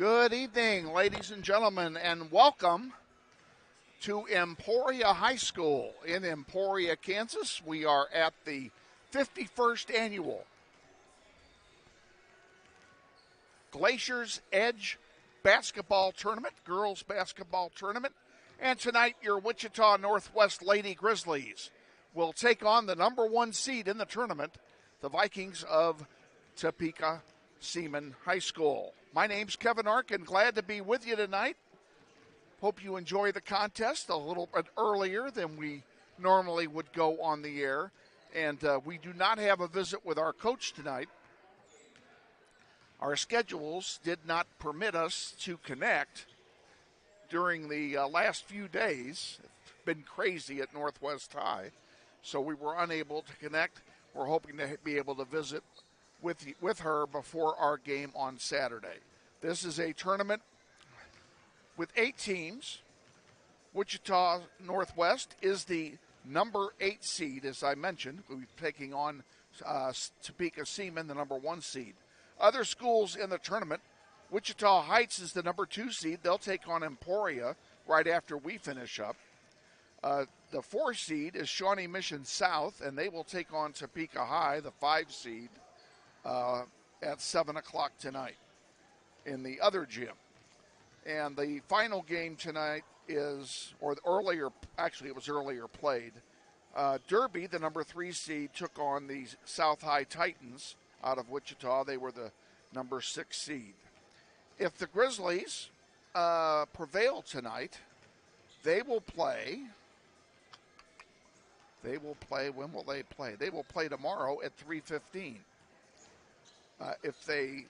Good evening, ladies and gentlemen, and welcome to Emporia High School in Emporia, Kansas. We are at the 51st annual Glacier's Edge basketball tournament, girls basketball tournament. And tonight, your Wichita Northwest Lady Grizzlies will take on the number one seed in the tournament, the Vikings of Topeka Seamon High School. My name's Kevin Arkin. Glad to be with you tonight. Hope you enjoy the contest a little bit earlier than we normally would go on the air. And we do not have a visit with our coach tonight. Our schedules did not permit us to connect during the last few days. It's been crazy at Northwest High, so we were unable to connect. We're hoping to be able to visit with her before our game on Saturday. This is a tournament with 8 teams. Wichita Northwest is the number 8 seed, as I mentioned. We'll be taking on Topeka Seamon, the number 1 seed. Other schools in the tournament, Wichita Heights is the number 2 seed. They'll take on Emporia right after we finish up. The 4 seed is Shawnee Mission South, and they will take on Topeka High, the 5 seed, at 7 o'clock tonight in the other gym. And the final game tonight is, or earlier, actually it was earlier played. Derby, the number 3 seed, took on the South High Titans out of Wichita. They were the number 6 seed. If the Grizzlies prevail tonight, they will play. When will they play? They will play tomorrow at 3:15. If they,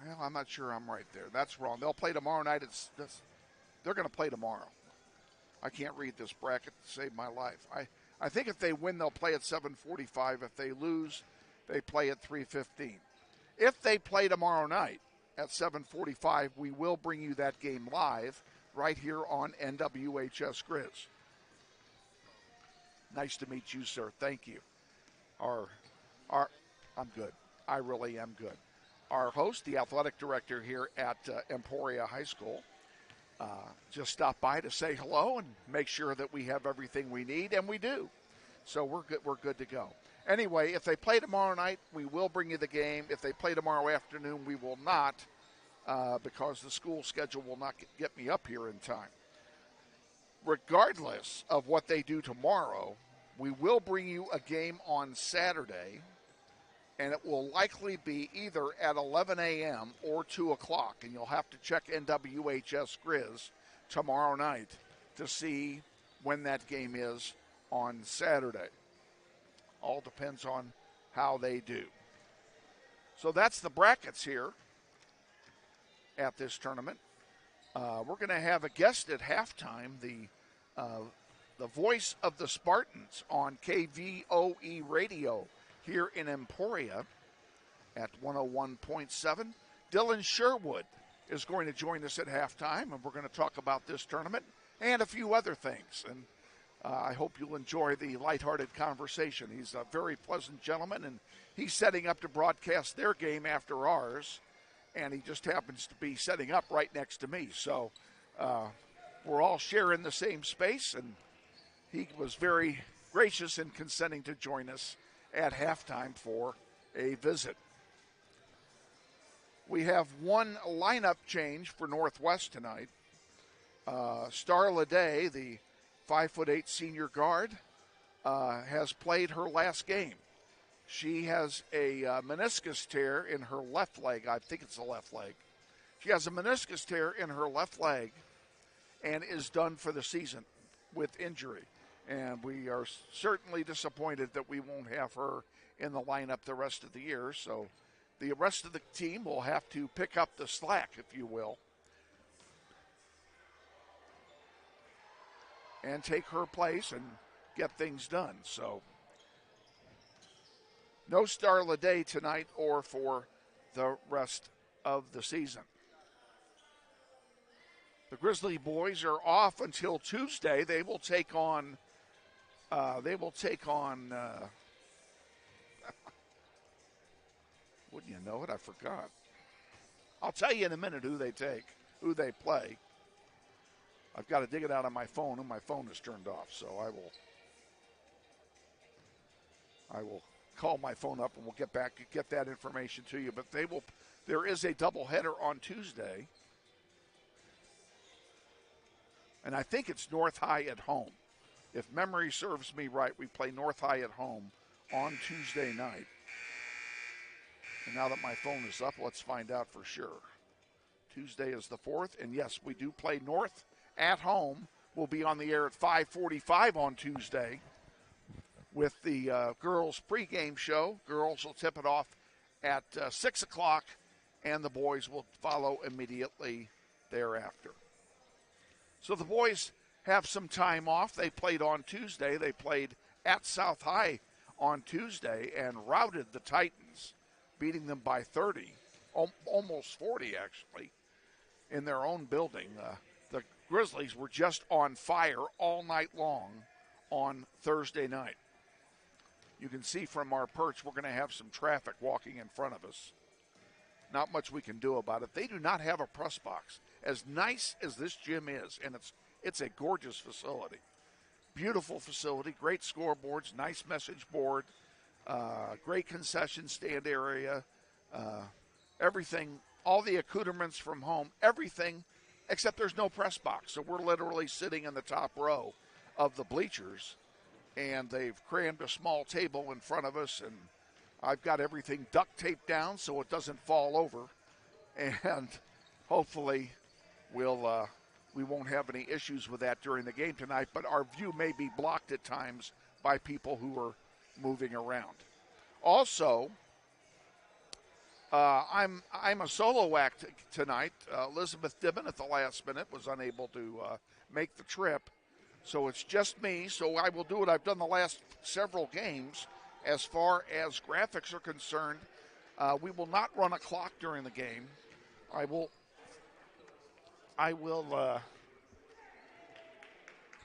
well, I'm not sure I'm right there. That's wrong. They'll play tomorrow night. They're going to play tomorrow. I can't read this bracket to save my life. I think if they win, they'll play at 7:45. If they lose, they play at 3:15. If they play tomorrow night at 7:45, we will bring you that game live right here on NWHS Grizz. Nice to meet you, sir. Thank you. I'm good. I really am good. Our host, the athletic director here at Emporia High School, just stopped by to say hello and make sure that we have everything we need, and we do. So we're good. We're good to go. Anyway, if they play tomorrow night, we will bring you the game. If they play tomorrow afternoon, we will not, because the school schedule will not get me up here in time. Regardless of what they do tomorrow, we will bring you a game on Saturday, and it will likely be either at 11 a.m. or 2 o'clock, and you'll have to check NWHS Grizz tomorrow night to see when that game is on Saturday. All depends on how they do. So that's the brackets here at this tournament. We're going to have a guest at halftime, the voice of the Spartans on KVOE radio here in Emporia at 101.7. Dylan Sherwood is going to join us at halftime, and we're going to talk about this tournament and a few other things. And I hope you'll enjoy the lighthearted conversation. He's a very pleasant gentleman, and he's setting up to broadcast their game after ours, and he just happens to be setting up right next to me. So we're all sharing the same space, and he was very gracious in consenting to join us at halftime for a visit. We have one lineup change for Northwest tonight. Starla Day, the 5'8" senior guard, has played her last game. She has a meniscus tear in her left leg. I think it's the left leg. She has a meniscus tear in her left leg and is done for the season with injury. And we are certainly disappointed that we won't have her in the lineup the rest of the year. So the rest of the team will have to pick up the slack, if you will, and take her place and get things done. So no Starla Day tonight or for the rest of the season. The Grizzly boys are off until Tuesday. They will take on wouldn't you know it, I forgot. I'll tell you in a minute who they play. I've got to dig it out on my phone, and my phone is turned off, so I will call my phone up and we'll get that information to you. But there is a doubleheader on Tuesday, and I think it's North High at home. If memory serves me right, we play North High at home on Tuesday night. And now that my phone is up, let's find out for sure. Tuesday is the 4th, and yes, we do play North at home. We'll be on the air at 5:45 on Tuesday with the girls' pregame show. Girls will tip it off at 6 o'clock, and the boys will follow immediately thereafter. So the boys have some time off. They played on Tuesday. They played at South High on Tuesday and routed the Titans, beating them by 30, almost 40 actually, in their own building. The Grizzlies were just on fire all night long on Thursday night. You can see from our perch we're going to have some traffic walking in front of us. Not much we can do about it. They do not have a press box. As nice as this gym is, and it's a gorgeous facility. Beautiful facility, great scoreboards, nice message board, great concession stand area, everything, all the accoutrements from home, everything, except there's no press box. So we're literally sitting in the top row of the bleachers, and they've crammed a small table in front of us, and I've got everything duct taped down so it doesn't fall over, and hopefully we won't have any issues with that during the game tonight, but our view may be blocked at times by people who are moving around. Also, I'm a solo act tonight. Elizabeth Dibben at the last minute was unable to make the trip, so it's just me. So I will do what I've done the last several games. As far as graphics are concerned, we will not run a clock during the game. I will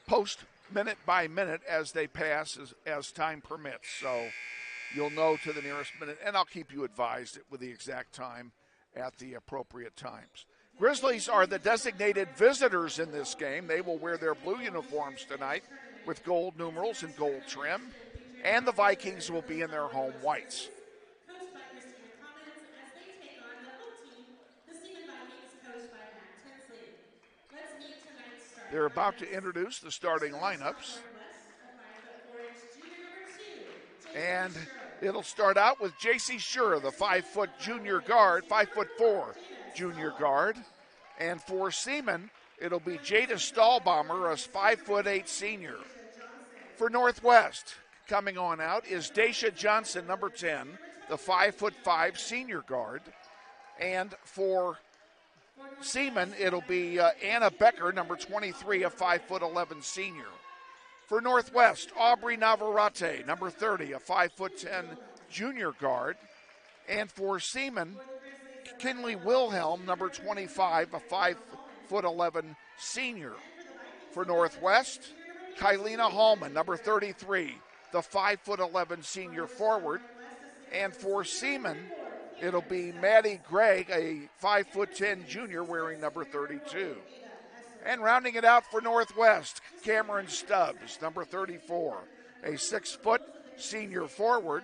post minute by minute as they pass as time permits. So you'll know to the nearest minute, and I'll keep you advised with the exact time at the appropriate times. Grizzlies are the designated visitors in this game. They will wear their blue uniforms tonight with gold numerals and gold trim, and the Vikings will be in their home whites. They're about to introduce the starting lineups. And it'll start out with J.C. Schur, the 5-foot junior guard, 5'4" junior guard. And for Seamon, it'll be Jada Stahlbaumer, a 5'8" senior. For Northwest, coming on out is Daisha Johnson, number 10, the 5'5" senior guard. And for Seamon, it'll be Anna Becker, number 23, a 5'11" senior. For Northwest, Aubrey Navarrete, number 30, a 5'10" junior guard. And for Seamon, Kinley Wilhelm, number 25, a 5'11" senior. For Northwest, Kylina Hallman, number 33, the 5'11" senior forward. And for Seamon, it'll be Maddie Gregg, a 5'10" junior wearing number 32. And rounding it out for Northwest, Cameron Stubbs, number 34, a 6-foot senior forward.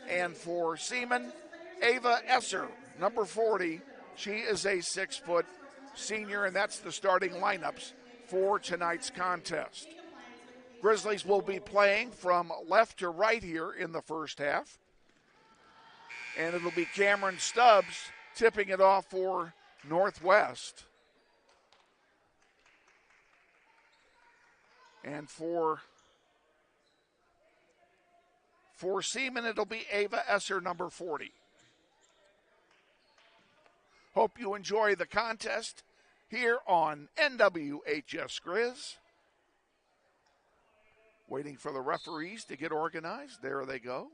And for Seamon, Ava Esser, number 40. She is a 6-foot senior, and that's the starting lineups for tonight's contest. Grizzlies will be playing from left to right here in the first half. And it'll be Cameron Stubbs tipping it off for Northwest. And for Seamon, it'll be Ava Esser, number 40. Hope you enjoy the contest here on NWHS Grizz. Waiting for the referees to get organized. There they go.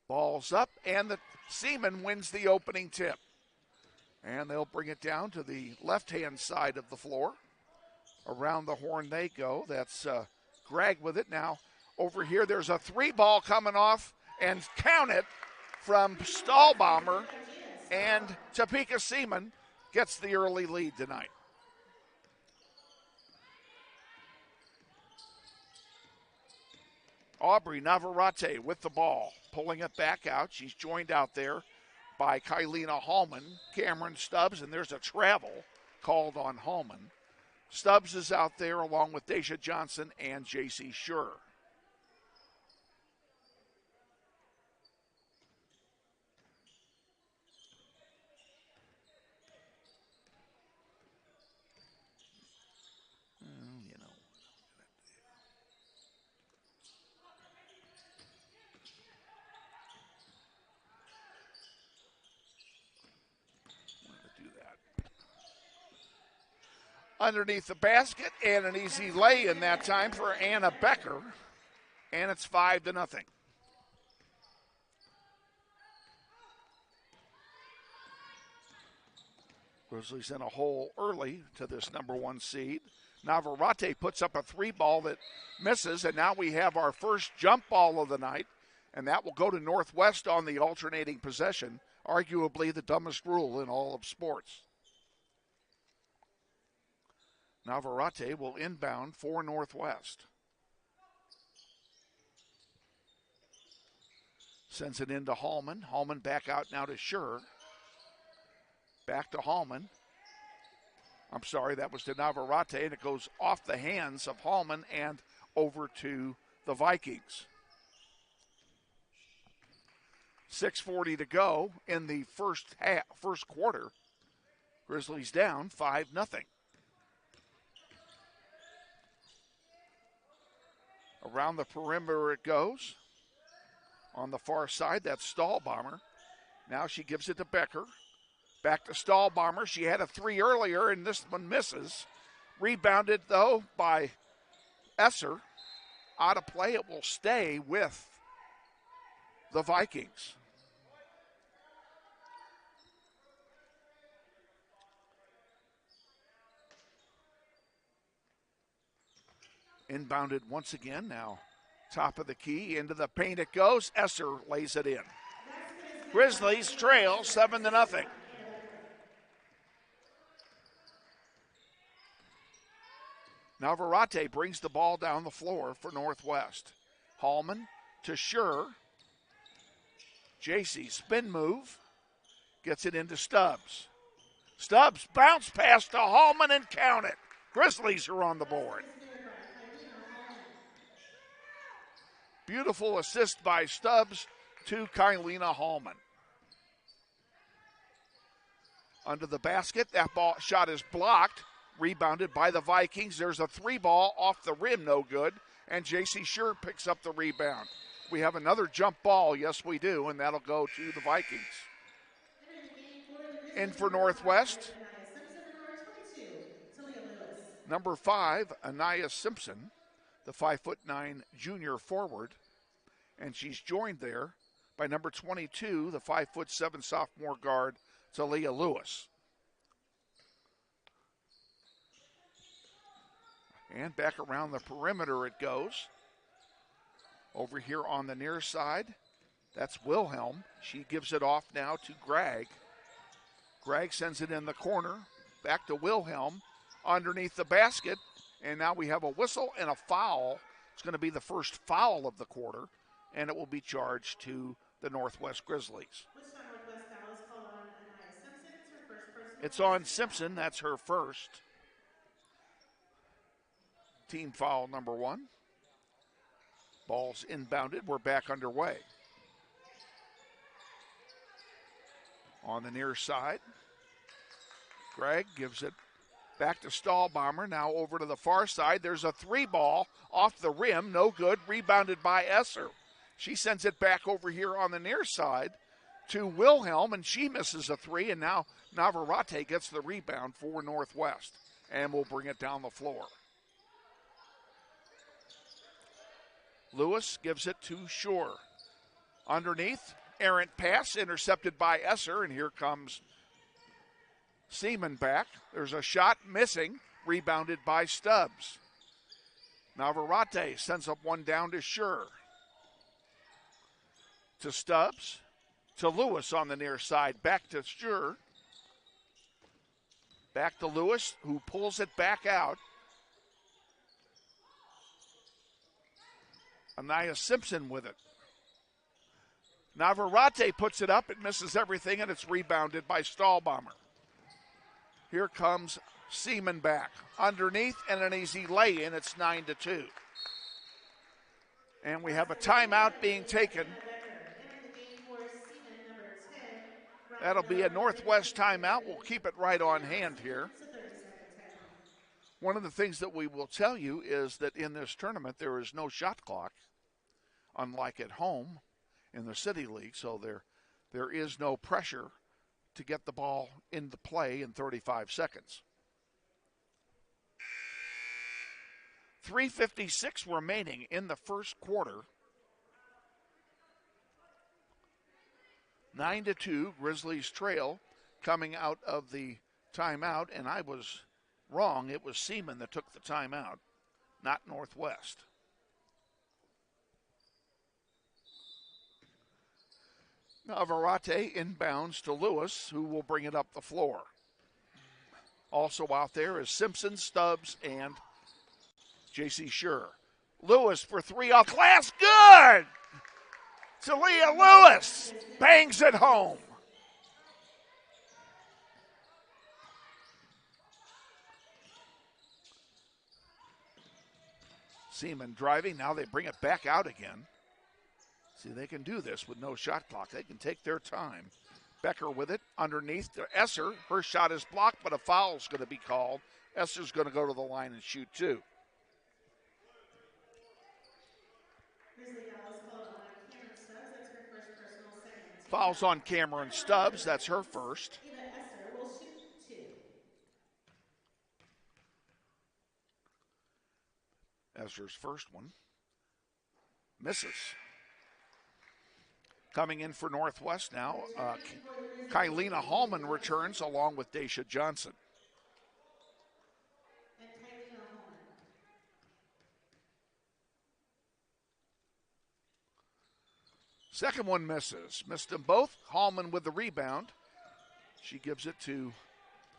Ball's up, and the Seamon wins the opening tip. And they'll bring it down to the left-hand side of the floor. Around the horn they go. That's Gregg with it. Now, over here, there's a 3 ball coming off, and count it from Stahlbomber, and Topeka Seamon gets the early lead tonight. Aubrey Navarrete with the ball, pulling it back out. She's joined out there by Kylina Hallman, Cameron Stubbs, and there's a travel called on Hallman. Stubbs is out there along with Deja Johnson and J.C. Schur. Underneath the basket, and an easy lay in that time for Anna Becker, and it's 5-0. Grizzlies in a hole early to this number 1 seed. Navarrete puts up a 3 ball that misses, and now we have our first jump ball of the night, and that will go to Northwest on the alternating possession, arguably the dumbest rule in all of sports. Navarrete will inbound for Northwest. Sends it into Hallman. Hallman back out now to Schur. Back to Hallman. I'm sorry, that was to Navarrete, and it goes off the hands of Hallman and over to the Vikings. 6:40 to go in the first quarter. Grizzlies down 5-0. Around the perimeter it goes. On the far side, that's Stahlbomber. Now she gives it to Becker. Back to Stahlbomber. She had a 3 earlier, and this one misses. Rebounded, though, by Esser. Out of play, it will stay with the Vikings. Inbounded once again now. Top of the key, into the paint it goes. Esser lays it in. Grizzlies trail 7-0. Navarrete brings the ball down the floor for Northwest. Hallman to Schur. JC spin move. Gets it into Stubbs. Stubbs bounce pass to Hallman and count it. Grizzlies are on the board. Beautiful assist by Stubbs to Kylina Hallman. Under the basket, that ball shot is blocked. Rebounded by the Vikings. There's a 3 ball off the rim, no good. And J.C. Schur picks up the rebound. We have another jump ball, yes we do, and that'll go to the Vikings. In for Northwest, number 5, Anaya Simpson, the 5'9" junior forward, and she's joined there by number 22, the 5'7" sophomore guard, Talia Lewis. And back around the perimeter it goes. Over here on the near side, that's Wilhelm. She gives it off now to Gregg. Gregg sends it in the corner. Back to Wilhelm underneath the basket. And now we have a whistle and a foul. It's going to be the first foul of the quarter, and it will be charged to the Northwest Grizzlies. Wichita Northwest foul is called on Anaya Simpson. It's her first personal. It's on Simpson. That's her first. Team foul number 1. Ball's inbounded. We're back underway. On the near side, Gregg gives it back to Stahlbomber. Now over to the far side. There's a 3 ball off the rim. No good. Rebounded by Esser. She sends it back over here on the near side to Wilhelm, and she misses a 3. And now Navarrete gets the rebound for Northwest and will bring it down the floor. Lewis gives it to Schur. Underneath, errant pass intercepted by Esser, and here comes Seamon back. There's a shot missing, rebounded by Stubbs. Navarrete sends up one down to Schur. to Stubbs, to Lewis on the near side, back to Schur. Back to Lewis, who pulls it back out. Anaya Simpson with it. Navarrete puts it up. It misses everything, and it's rebounded by Stahlbomber. Here comes Seamon back. Underneath and an easy lay-in. It's 9-2. And we have a timeout being taken. That'll be a Northwest timeout. We'll keep it right on hand here. One of the things that we will tell you is that in this tournament there is no shot clock, unlike at home in the City League, so there is no pressure to get the ball into play in 35 seconds. 3:56 remaining in the first quarter. 9-2, Grizzlies trail coming out of the timeout, and I was wrong. It was Seamon that took the timeout, not Northwest. Navarrete inbounds to Lewis, who will bring it up the floor. Also out there is Simpson, Stubbs, and J.C. Schur. Lewis for three off glass. Good! Talia Lewis bangs it home. Seamon driving. Now they bring it back out again. See, they can do this with no shot clock. They can take their time. Becker with it underneath to Esser. Her shot is blocked, but a foul's going to be called. Esser's going to go to the line and shoot two. Fouls on Cameron Stubbs. That's her first. Esser's first one. Misses. Coming in for Northwest now, Kylena Hallman returns along with Daisha Johnson. Second one misses. Missed them both. Hallman with the rebound. She gives it to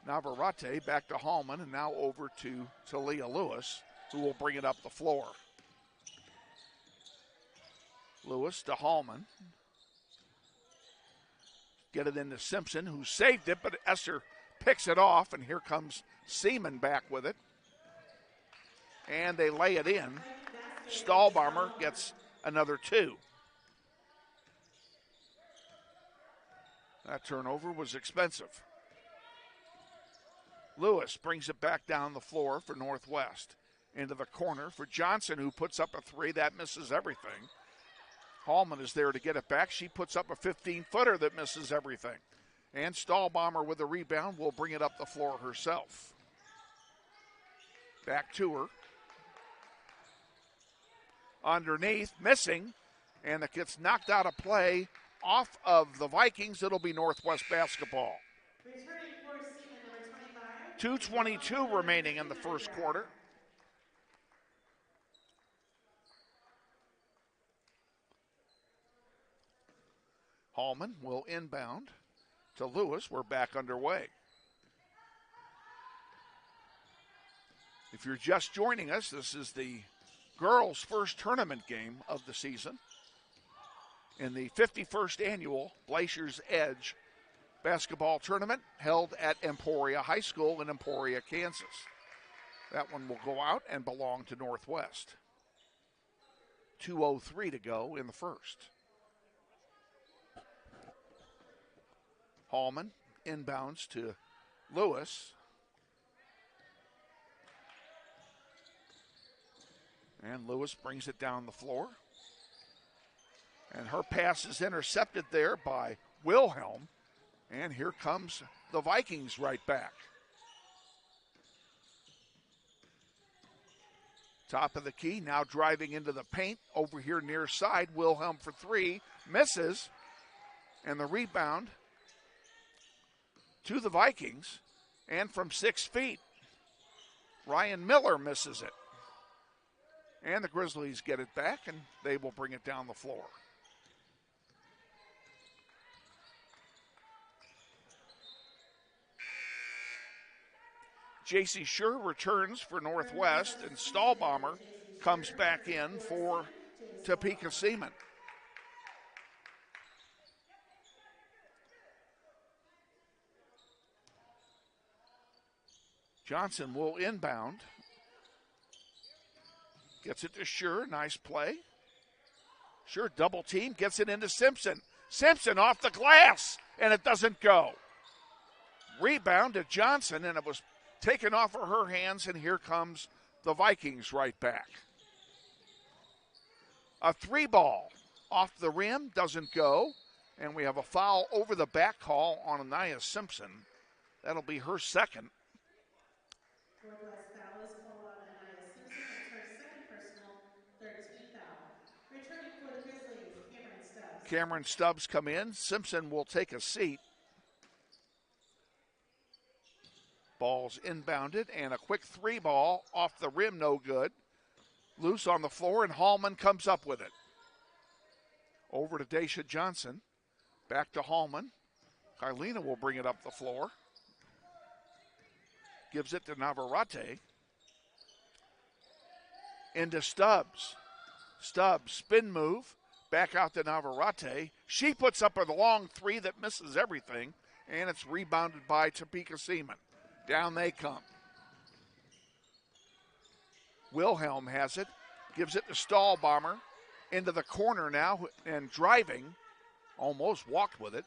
Navarrete, back to Hallman, and now over to Talia Lewis, who will bring it up the floor. Lewis to Hallman. Get it into Simpson, who saved it, but Esser picks it off, and here comes Seamon back with it. And they lay it in. Stahlbomber gets another two. That turnover was expensive. Lewis brings it back down the floor for Northwest. Into the corner for Johnson, who puts up a three. That misses everything. Hallman is there to get it back. She puts up a 15-footer that misses everything. And Stahlbomber with the rebound will bring it up the floor herself. Back to her. Underneath, missing. And it gets knocked out of play off of the Vikings. It'll be Northwest basketball. 2:22 remaining in the first quarter. Hallman will inbound to Lewis. We're back underway. If you're just joining us, this is the girls' first tournament game of the season in the 51st annual Glacier's Edge basketball tournament held at Emporia High School in Emporia, Kansas. That one will go out and belong to Northwest. 2:03 to go in the first. Hallman inbounds to Lewis. And Lewis brings it down the floor. And her pass is intercepted there by Wilhelm. And here comes the Vikings right back. Top of the key, now driving into the paint. Over here near side, Wilhelm for three. Misses. And the rebound to the Vikings, and from 6 feet, Ryan Miller misses it. And the Grizzlies get it back, and they will bring it down the floor. J.C. Schur returns for Northwest, and Stahlbomber comes back in for Topeka Seamon. Johnson will inbound. Gets it to Schur. Nice play. Schur double team. Gets it into Simpson. Simpson off the glass, and it doesn't go. Rebound to Johnson, and it was taken off of her hands, and here comes the Vikings right back. A 3-ball off the rim, doesn't go, and we have a foul over the back call on Anaya Simpson. That'll be her second. Northwest foul is called on Anaya Simpson. That's her second personal, third team foul. Returning for the Grizzlies, Cameron Stubbs. Cameron Stubbs come in. Simpson will take a seat. Ball's inbounded, and a quick 3-ball off the rim, no good. Loose on the floor, and Hallman comes up with it. Over to Daisha Johnson. Back to Hallman. Carlina will bring it up the floor. Gives it to Navarrete. Into Stubbs. Stubbs, spin move. Back out to Navarrete. She puts up a long 3 that misses everything, and it's rebounded by Topeka Seamon. Down they come. Wilhelm has it. Gives it to Stahlbomber. Into the corner now, and driving. Almost walked with it.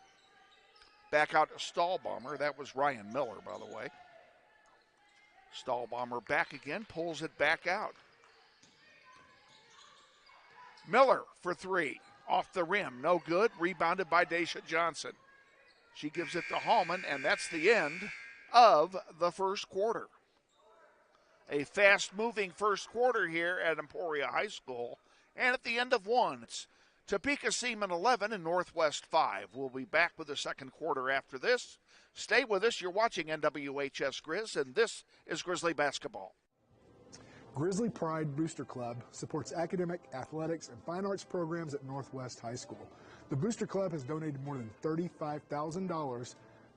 Back out to Stahlbomber. That was Ryan Miller, by the way. Stahlbomber back again, pulls it back out. Miller for 3, off the rim, no good, rebounded by Daisha Johnson. She gives it to Hallman, and that's the end of the first quarter. A fast-moving first quarter here at Emporia High School, and at the end of one, it's Topeka Seamon 11 and Northwest 5. We'll be back with the second quarter after this. Stay with us. You're watching NWHS Grizz, and this is Grizzly Basketball. Grizzly Pride Booster Club supports academic, athletics, and fine arts programs at Northwest High School. The Booster Club has donated more than $35,000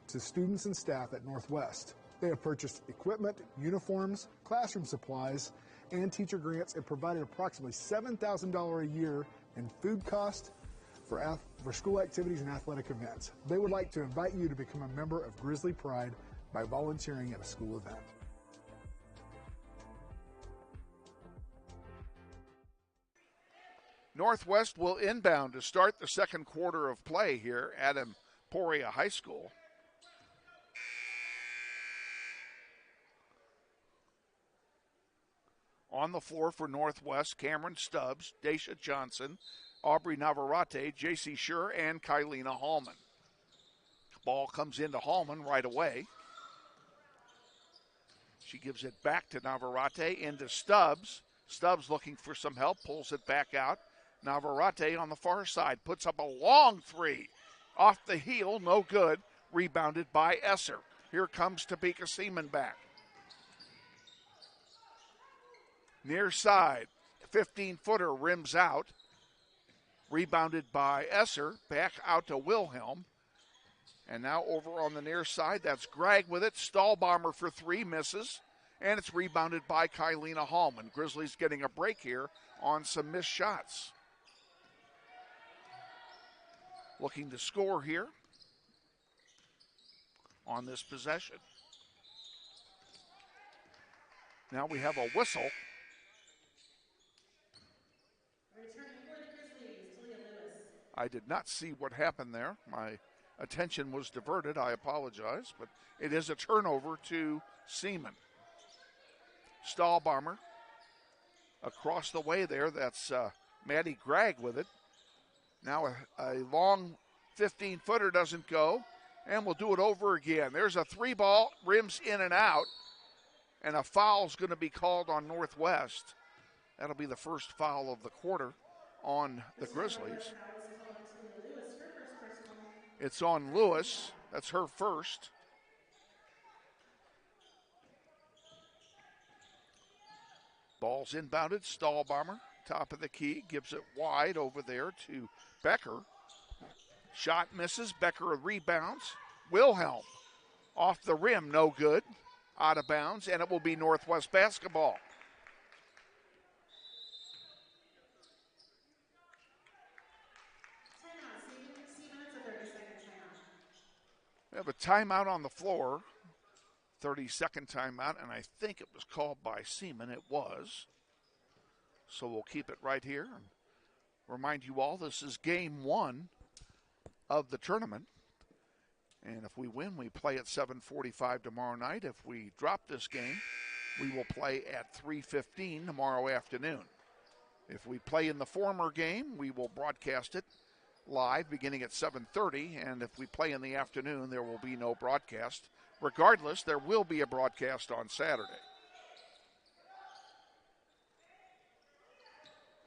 to students and staff at Northwest. They have purchased equipment, uniforms, classroom supplies, and teacher grants, and provided approximately $7,000 a year in food costs for school activities and athletic events. They would like to invite you to become a member of Grizzly Pride by volunteering at a school event. Northwest will inbound to start the second quarter of play here at Emporia High School. On the floor for Northwest, Cameron Stubbs, Daisha Johnson, Aubrey Navarrete, J.C. Schur, and Kylina Hallman. Ball comes into Hallman right away. She gives it back to Navarrete, into Stubbs. Stubbs looking for some help, pulls it back out. Navarrete on the far side puts up a long 3. Off the heel, no good. Rebounded by Esser. Here comes Topeka Seamon back. Near side, 15-footer rims out. Rebounded by Esser, back out to Wilhelm. And now over on the near side, that's Gregg with it. Stahlbomber for 3, misses. And it's rebounded by Kylina Hallman. Grizzlies getting a break here on some missed shots. Looking to score here on this possession. Now we have a whistle. I did not see what happened there. My attention was diverted. I apologize, but it is a turnover to Seamon. Stahlbomber across the way there. That's Maddie Gregg with it. Now a long 15-footer doesn't go, and we'll do it over again. There's a 3-ball, rims in and out, and a foul's going to be called on Northwest. That'll be the first foul of the quarter on the Grizzlies. It's on Lewis. That's her first. Ball's inbounded. Stahlbomber, top of the key, gives it wide over there to Becker. Shot misses. Becker rebounds. Wilhelm off the rim, no good. out of bounds, and it will be Northwest basketball. Seamon, it's a 30-second timeout. We have a timeout on the floor, 30-second timeout, and I think it was called by Seamon. It was. So we'll keep it right here. And remind you all, this is game 1 of the tournament. And if we win, we play at 7:45 tomorrow night. If we drop this game, we will play at 3:15 tomorrow afternoon. If we play in the former game, we will broadcast it live beginning at 7:30. And if we play in the afternoon, there will be no broadcast. Regardless, there will be a broadcast on Saturday.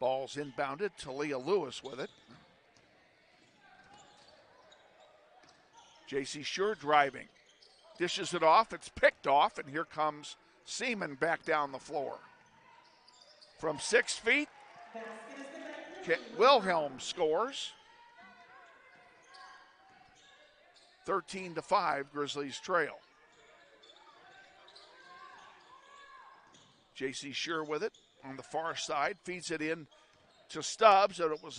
Ball's inbounded. Talia Lewis with it. J.C. Schur driving. Dishes it off. It's picked off, and here comes Seamon back down the floor. From 6 feet, Wilhelm scores. 13-5, Grizzlies trail. J.C. Schur with it on the far side. Feeds it in to Stubbs. And it was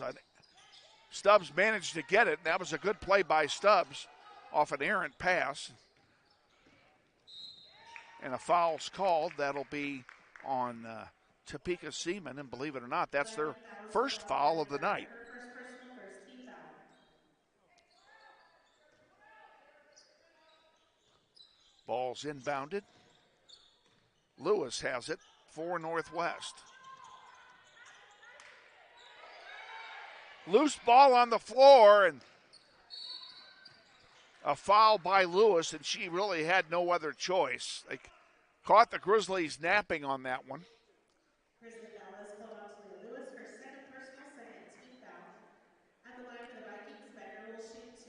Stubbs managed to get it. And that was a good play by Stubbs off an errant pass. And a foul's called. That'll be on Topeka Seamon. And believe it or not, that's their first foul of the night. First personal, first team foul. Ball's inbounded. Lewis has it for Northwest. Loose ball on the floor, and a foul by Lewis, and she really had no other choice. They caught the Grizzlies napping on that one. Grizzly foul is called on to Lewis for second personal, second team foul. At the line for the Vikings, Becker will shoot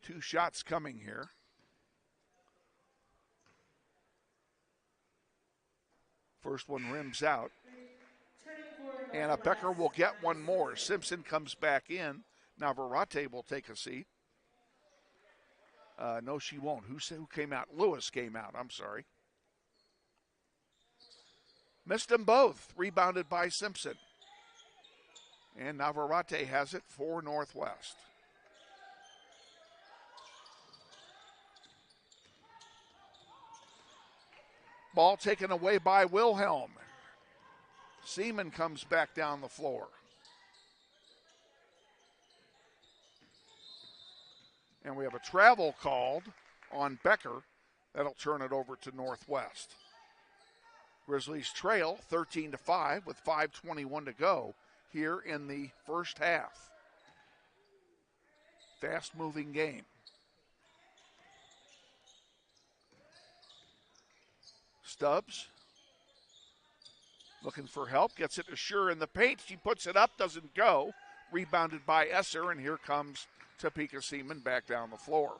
2. 2 shots coming here. First one rims out. And Becker will get one more. Simpson comes back in. Now Verate will take a seat. No, she won't. Who came out? Lewis came out. I'm sorry. Missed them both. Rebounded by Simpson. And Navarrete has it for Northwest. Ball taken away by Wilhelm. Seamon comes back down the floor. And we have a travel called on Becker. That'll turn it over to Northwest. Grizzlies trail 13-5 with 5:21 to go here in the first half. Fast-moving game. Stubbs looking for help, gets it to Schur in the paint. She puts it up, doesn't go. Rebounded by Esser, and here comes Topeka Seamon back down the floor.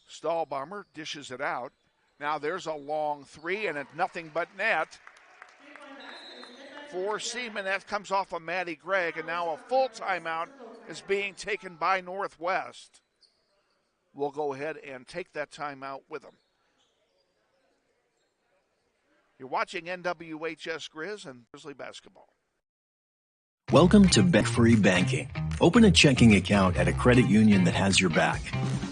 Stahlbaumer dishes it out. Now there's a long three, and it's nothing but net. For Seamon, that comes off of Maddie Gregg, and now a full timeout is being taken by Northwest. We'll go ahead and take that timeout with them. You're watching NWHS Grizz and Grizzly Basketball. Welcome to Bet-Free Banking. Open a checking account at a credit union that has your back.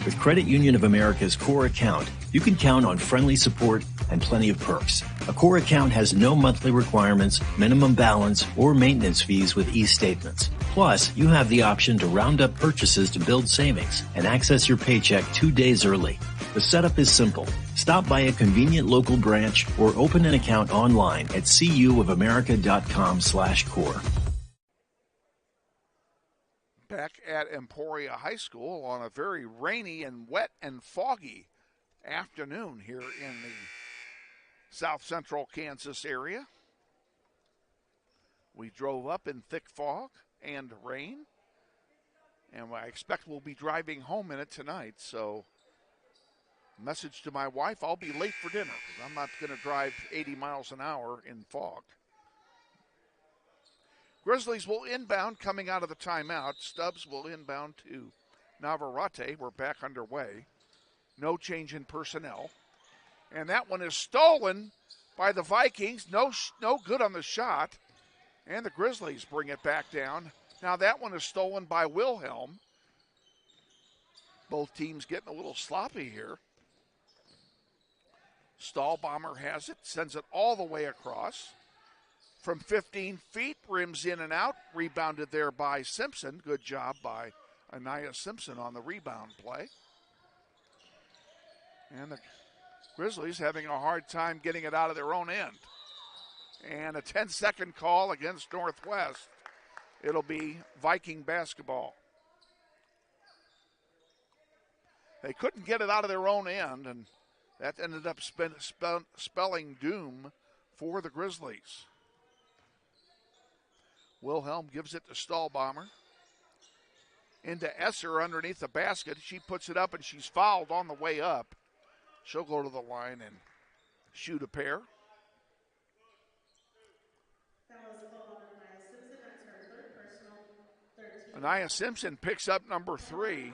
With Credit Union of America's core account, you can count on friendly support and plenty of perks. A core account has no monthly requirements, minimum balance, or maintenance fees with e-statements. Plus, you have the option to round up purchases to build savings and access your paycheck 2 days early. The setup is simple. Stop by a convenient local branch or open an account online at cuofamerica.com/core. Back at Emporia High School on a very rainy and wet and foggy afternoon here in the south central Kansas area. We drove up in thick fog and rain, and I expect we'll be driving home in it tonight. So, message to my wife, I'll be late for dinner because I'm not going to drive 80 miles an hour in fog. Grizzlies will inbound coming out of the timeout. Stubbs will inbound to Navarrete. We're back underway. No change in personnel. And that one is stolen by the Vikings. No good on the shot. And the Grizzlies bring it back down. Now that one is stolen by Wilhelm. Both teams getting a little sloppy here. Stahlbomber has it, sends it all the way across. From 15 feet, rims in and out. Rebounded there by Simpson. Good job by Anaya Simpson on the rebound play. And the Grizzlies having a hard time getting it out of their own end. And a 10-second call against Northwest. It'll be Viking basketball. They couldn't get it out of their own end, and that ended up spelling doom for the Grizzlies. Wilhelm gives it to Stahlbomber. Into Esser underneath the basket. She puts it up, and she's fouled on the way up. She'll go to the line and shoot a pair. Anaya Simpson picks up number 3.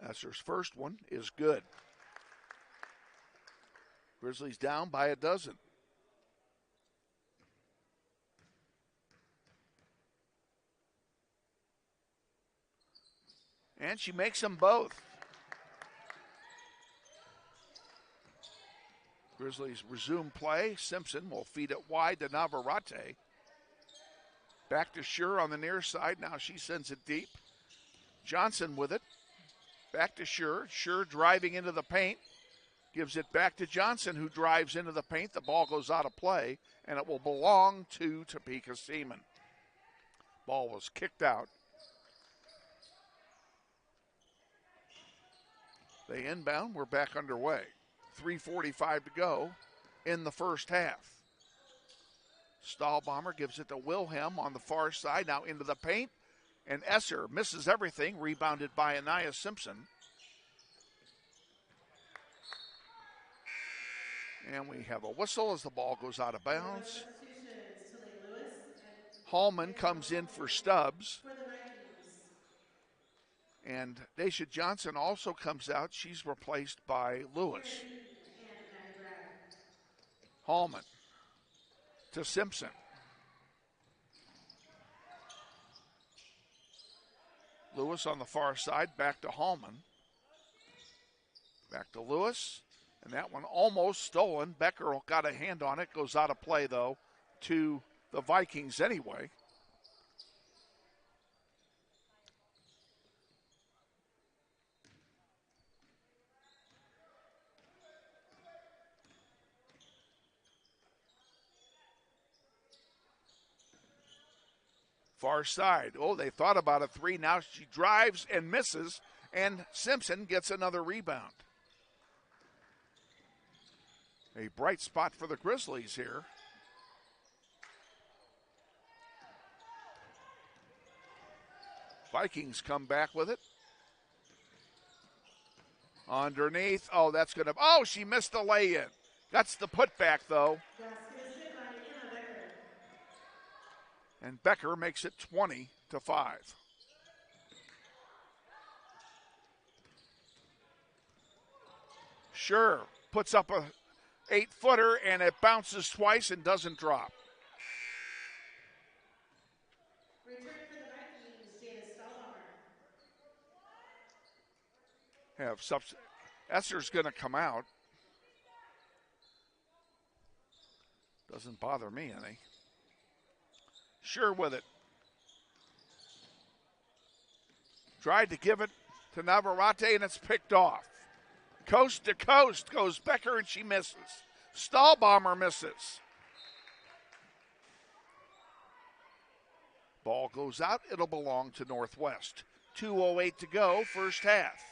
Esser's first one is good. Grizzlies down by a dozen. And she makes them both. Grizzlies resume play. Simpson will feed it wide to Navarrete. Back to Schur on the near side. Now she sends it deep. Johnson with it. Back to Schur. Schur driving into the paint. Gives it back to Johnson, who drives into the paint. The ball goes out of play, and it will belong to Topeka Seamon. Ball was kicked out. They inbound. We're back underway. 3:45 to go in the first half. Stahlbomber gives it to Wilhelm on the far side. Now into the paint. And Esser misses everything. Rebounded by Anaya Simpson. And we have a whistle as the ball goes out of bounds. Hallman comes in for Stubbs. And Daisha Johnson also comes out. She's replaced by Lewis. Hallman to Simpson. Lewis on the far side, back to Hallman. Back to Lewis. And that one almost stolen. Becker got a hand on it. Goes out of play, though, to the Vikings anyway. Far side. Oh, they thought about a 3. Now she drives and misses, and Simpson gets another rebound. A bright spot for the Grizzlies here. Vikings come back with it. Underneath. Oh, that's going to. Oh, she missed the lay-in. That's the putback, though. And Becker makes it 20-5. Sure, puts up a 8-footer, and it bounces twice and doesn't drop. Esser's going to come out. Doesn't bother me any. Sure with it. Tried to give it to Navarrete, and it's picked off. Coast to coast goes Becker, and she misses. Stahlbomber misses. Ball goes out. It'll belong to Northwest. 2:08 to go, first half.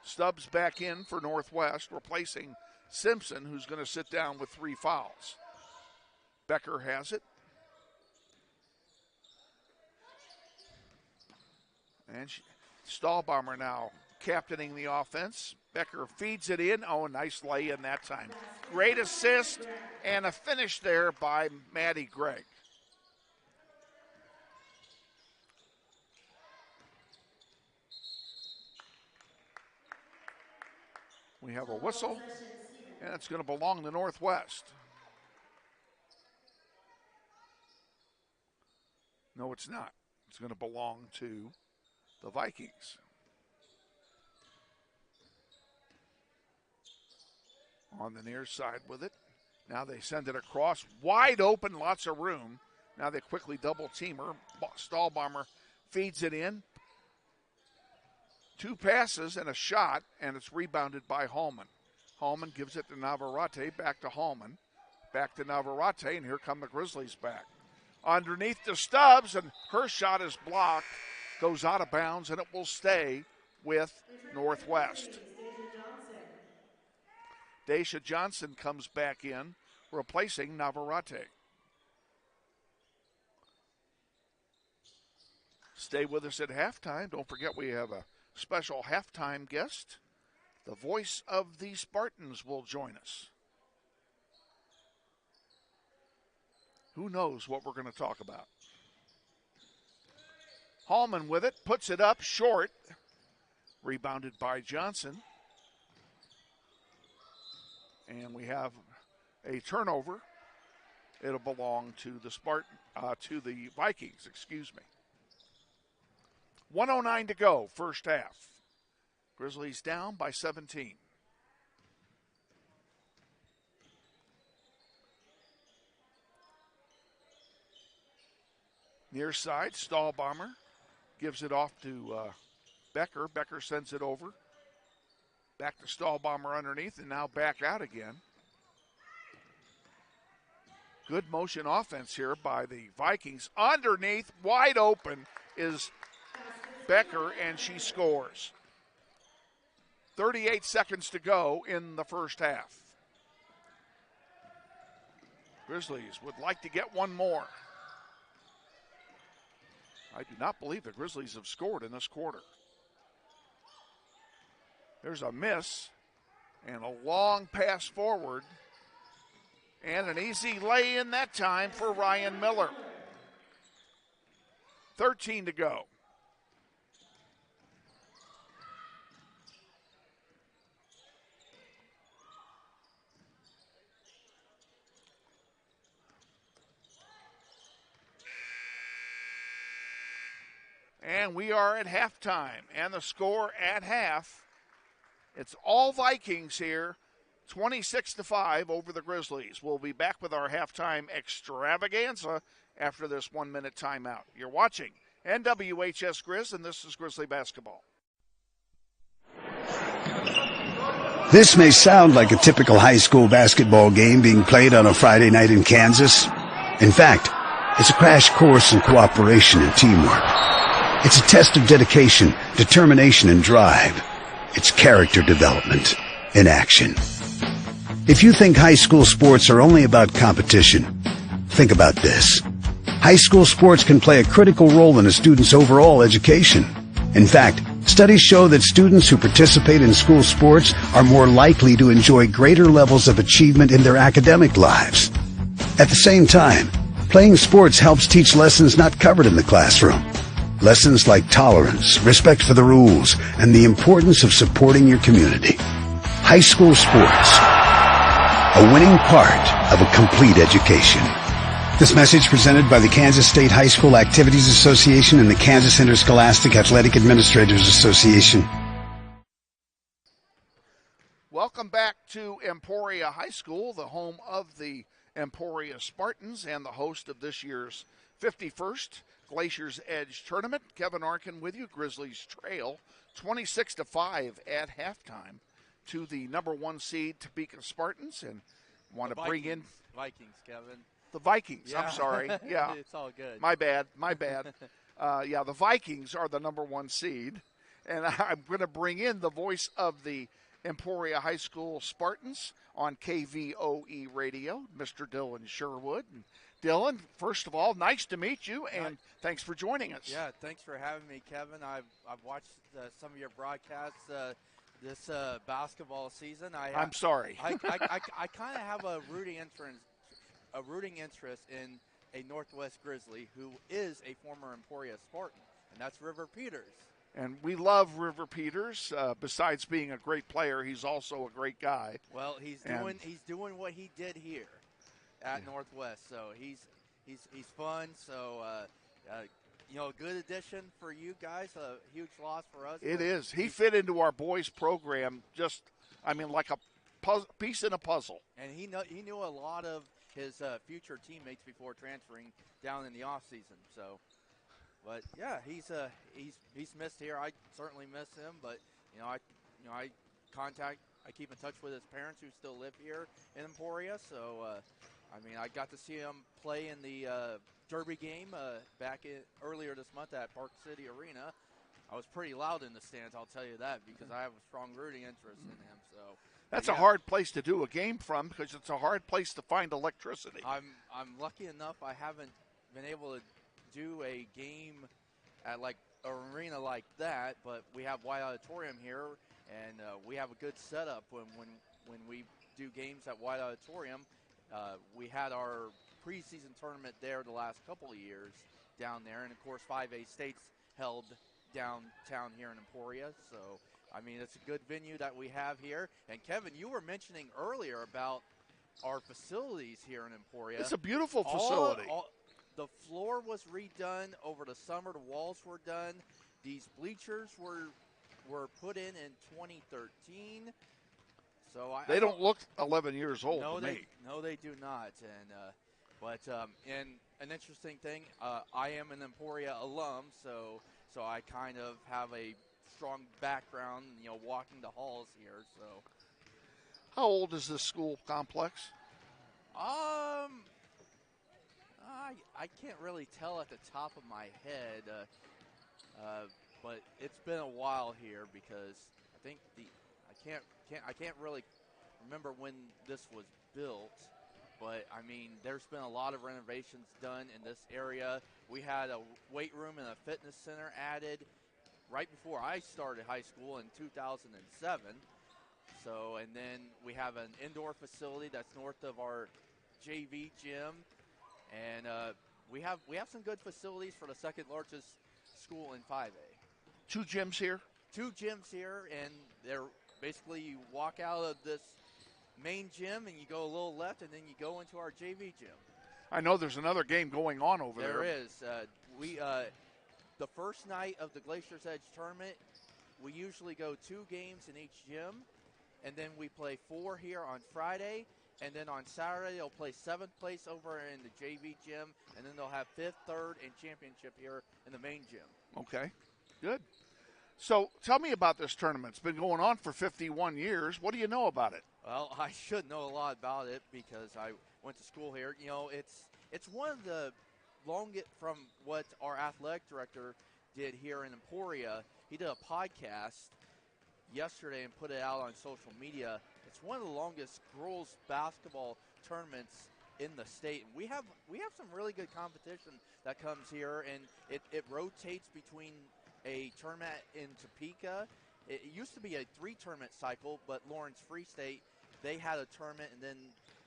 Stubbs back in for Northwest, replacing Simpson, who's going to sit down with 3 fouls. Becker has it. And Stahlbaumer now captaining the offense. Becker feeds it in. Oh, nice lay in that time. Great assist and a finish there by Maddie Gregg. We have a whistle, and it's going to belong to Northwest. No, it's not. It's going to belong to the Vikings. On the near side with it. Now they send it across. Wide open, lots of room. Now they quickly double team her. Stahlbaumer feeds it in. 2 passes and a shot, and it's rebounded by Hallman. Hallman gives it to Navarrete, back to Hallman. Back to Navarrete, and here come the Grizzlies back. Underneath to Stubbs, and her shot is blocked. Goes out of bounds, and it will stay with Northwest. Daisha Johnson comes back in, replacing Navarrete. Stay with us at halftime. Don't forget we have a special halftime guest. The voice of the Spartans will join us. Who knows what we're going to talk about? Hallman with it, puts it up short. Rebounded by Johnson. And we have a turnover. It'll belong to the to the Vikings, excuse me. 1:09 to go, first half. Grizzlies down by 17. Near side, Stahlbaumer gives it off to Becker. Becker sends it over. Back to Stahlbaumer underneath, and now back out again. Good motion offense here by the Vikings. Underneath, wide open is Becker, and she scores. 38 seconds to go in the first half. Grizzlies would like to get one more. I do not believe the Grizzlies have scored in this quarter. There's a miss and a long pass forward. And an easy lay in that time for Ryan Miller. 13 to go. And we are at halftime. And the score at half, it's all Vikings here, 26-5 over the Grizzlies. We'll be back with our halftime extravaganza after this 1-minute timeout. You're watching NWHS Grizz, and this is Grizzly Basketball. This may sound like a typical high school basketball game being played on a Friday night in Kansas. In fact, it's a crash course in cooperation and teamwork. It's a test of dedication, determination, and drive. It's character development in action. If you think high school sports are only about competition, think about this. High school sports can play a critical role in a student's overall education. In fact, studies show that students who participate in school sports are more likely to enjoy greater levels of achievement in their academic lives. At the same time, playing sports helps teach lessons not covered in the classroom. Lessons like tolerance, respect for the rules, and the importance of supporting your community. High school sports, a winning part of a complete education. This message presented by the Kansas State High School Activities Association and the Kansas Interscholastic Athletic Administrators Association. Welcome back to Emporia High School, the home of the Emporia Spartans and the host of this year's 51st Glacier's Edge Tournament. Kevin Arkin with you. Grizzlies trail 26-5 at halftime to the number 1 seed Topeka Spartans, and want to bring in Vikings, Kevin. The Vikings. Yeah. I'm sorry. Yeah, it's all good. My bad. Yeah, the Vikings are the number 1 seed, and I'm going to bring in the voice of the Emporia High School Spartans on KVOE Radio, Mr. Dylan Sherwood. And Dylan, first of all, nice to meet you, and thanks for joining us. Yeah, thanks for having me, Kevin. I've watched some of your broadcasts this basketball season. I'm sorry. I kind of have a rooting interest in a Northwest Grizzly who is a former Emporia Spartan, and that's River Peters. And we love River Peters. Besides being a great player, he's also a great guy. Well, he's doing what he did here at Northwest. So he's fun. So good addition for you guys. A huge loss for us. It is. He fit into our boys program like a piece in a puzzle. And he knew a lot of his future teammates before transferring down in the off season. So. But yeah, he's missed here. I certainly miss him. But I keep in touch with his parents who still live here in Emporia. So I got to see him play in the Derby game earlier this month at Park City Arena. I was pretty loud in the stands, I'll tell you that, because I have a strong rooting interest in him. So that's a hard place to do a game from because it's a hard place to find electricity. I'm lucky enough I haven't been able to do a game at like an arena like that, but we have White Auditorium here, and we have a good setup when we do games at White Auditorium. We had our preseason tournament there the last couple of years down there, and of course 5A State's held downtown here in Emporia. So it's a good venue that we have here. And Kevin, you were mentioning earlier about our facilities here in Emporia. It's a beautiful facility. The floor was redone over the summer. The walls were done. These bleachers were put in 2013. So they don't look 11 years old to me. No, they do not. And an interesting thing, I am an Emporia alum, so I kind of have a strong background, walking the halls here. So, how old is this school complex? I can't really tell at the top of my head, but it's been a while here because I think I can't really remember when this was built, but there's been a lot of renovations done in this area. We had a weight room and a fitness center added right before I started high school in 2007. So, and then we have an indoor facility that's north of our JV gym. And we have some good facilities for the second largest school in 5A. 2 gyms here? 2 gyms here, and they're basically you walk out of this main gym and you go a little left, and then you go into our JV gym. I know there's another game going on over there. There is. The first night of the Glacier's Edge tournament, we usually go 2 games in each gym, and then we play 4 here on Friday. And then on Saturday, they'll play 7th place over in the JV gym, and then they'll have 5th, 3rd, and championship here in the main gym. Okay, good. So tell me about this tournament. It's been going on for 51 years. What do you know about it? Well, I should know a lot about it because I went to school here. It's one of the longest from what our athletic director did here in Emporia. He did a podcast yesterday and put it out on social media. It's one of the longest girls basketball tournaments in the state. And we have some really good competition that comes here, and it rotates between a tournament in Topeka. It used to be a 3-tournament cycle, but Lawrence Free State, they had a tournament, and then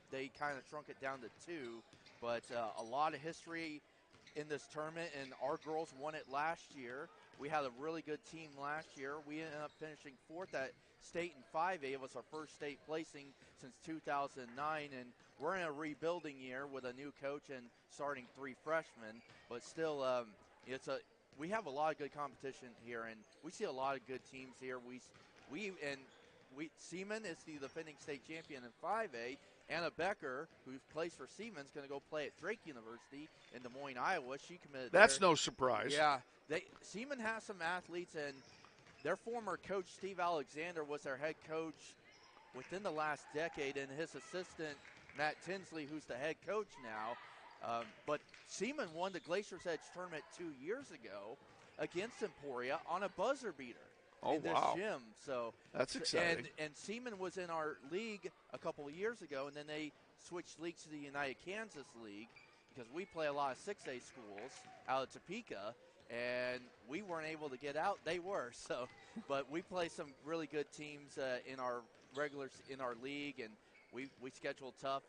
they kind of shrunk it down to 2. But a lot of history in this tournament, and our girls won it last year. We had a really good team last year. We ended up finishing 4th at state in 5A. It was our first state placing since 2009, and we're in a rebuilding year with a new coach and starting 3 freshmen. But still, we have a lot of good competition here, and we see a lot of good teams here. Seamon is the defending state champion in 5A. Anna Becker, who plays for Seamon, is going to go play at Drake University in Des Moines, Iowa. She committed. That's no surprise. Yeah, Seamon has some athletes, and their former coach, Steve Alexander, was their head coach within the last decade, and his assistant, Matt Tinsley, who's the head coach now. But Seamon won the Glacier's Edge tournament 2 years ago against Emporia on a buzzer beater. Oh, in this wow. gym. So That's exciting. And Seamon was in our league a couple of years ago, and then they switched leagues to the United Kansas League because we play a lot of 6A schools out of Topeka, and we weren't able to get out. They were. So, but we play some really good teams in our league, and we schedule tough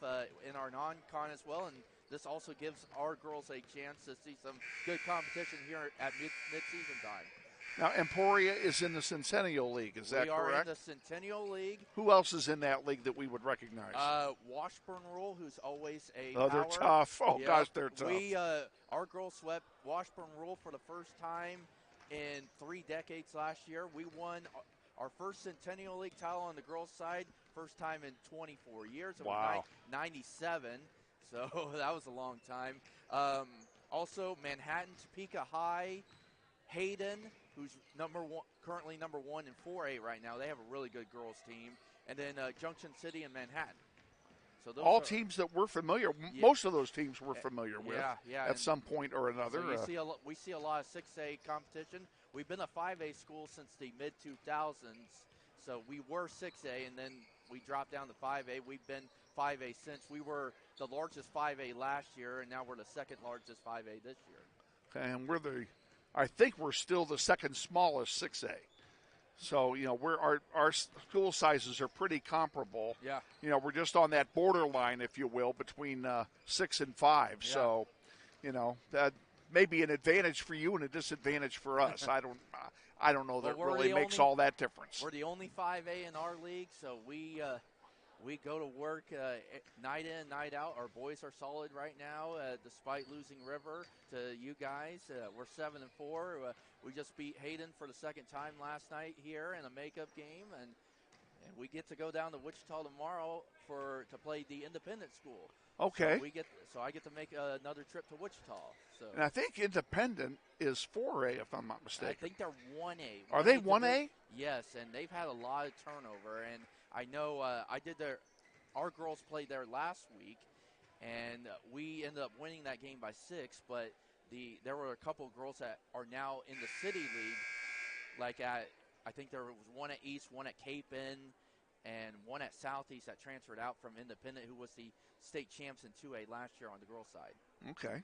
in our non-con as well. And this also gives our girls a chance to see some good competition here at mid-season time. Now, Emporia is in the Centennial League. Is that correct? We are in the Centennial League. Who else is in that league that we would recognize? Washburn Rural, who's always a Oh, power. they're tough. Oh, yeah. gosh, they're tough. Our girls swept Washburn Rural for the first time in 3 decades last year. We won our first Centennial League title on the girls' side, first time in 24 years. It was 97, so that was a long time. Also, Manhattan, Topeka High, Hayden, who's currently number 1 in 4A right now. They have a really good girls team. And then Junction City and Manhattan. So those all teams that we're familiar. Yeah. Most of those teams we're familiar with yeah, at some point or another. So we see a lot of 6A competition. We've been a 5A school since the mid-2000s. So we were 6A, and then we dropped down to 5A. We've been 5A since. We were the largest 5A last year, and now we're the second largest 5A this year. Okay, and I think we're still the second smallest 6A. So, our school sizes are pretty comparable. Yeah. We're just on that borderline, if you will, between 6 and 5. Yeah. So, that may be an advantage for you and a disadvantage for us. I don't know that it really makes all that difference. We're the only 5A in our league, so we go to work night in, night out. Our boys are solid right now, despite losing River to you guys. We're 7-4. We just beat Hayden for the second time last night here in a makeup game, and we get to go down to Wichita tomorrow to play the independent school. Okay. So I get to make another trip to Wichita. So. And I think independent is 4A, if I'm not mistaken. I think they're 1A. Are they 1A? Yes, and they've had a lot of turnover, and I know our girls played there last week, and we ended up winning that game by 6, but there were a couple of girls that are now in the City League, I think there was one at East, one at Cape End, and one at Southeast that transferred out from Independent, who was the state champs in 2A last year on the girls' side. Okay.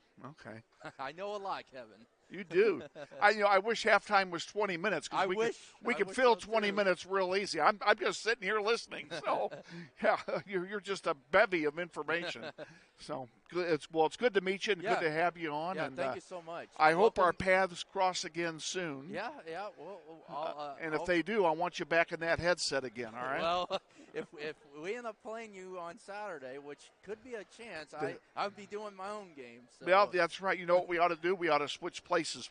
I know a lot, Kevin. You do. I wish halftime was 20 minutes because we could fill 20 minutes real easy. I'm just sitting here listening. So, yeah, you're just a bevy of information. So, it's good to meet you and good to have you on. Yeah, and thank you so much. I hope our paths cross again soon. Yeah. Well, and if they do, I want you back in that headset again. All right. Well, if we end up playing you on Saturday, which could be a chance, I would be doing my own game. So. Yeah, that's right. You know what we ought to do? We ought to switch places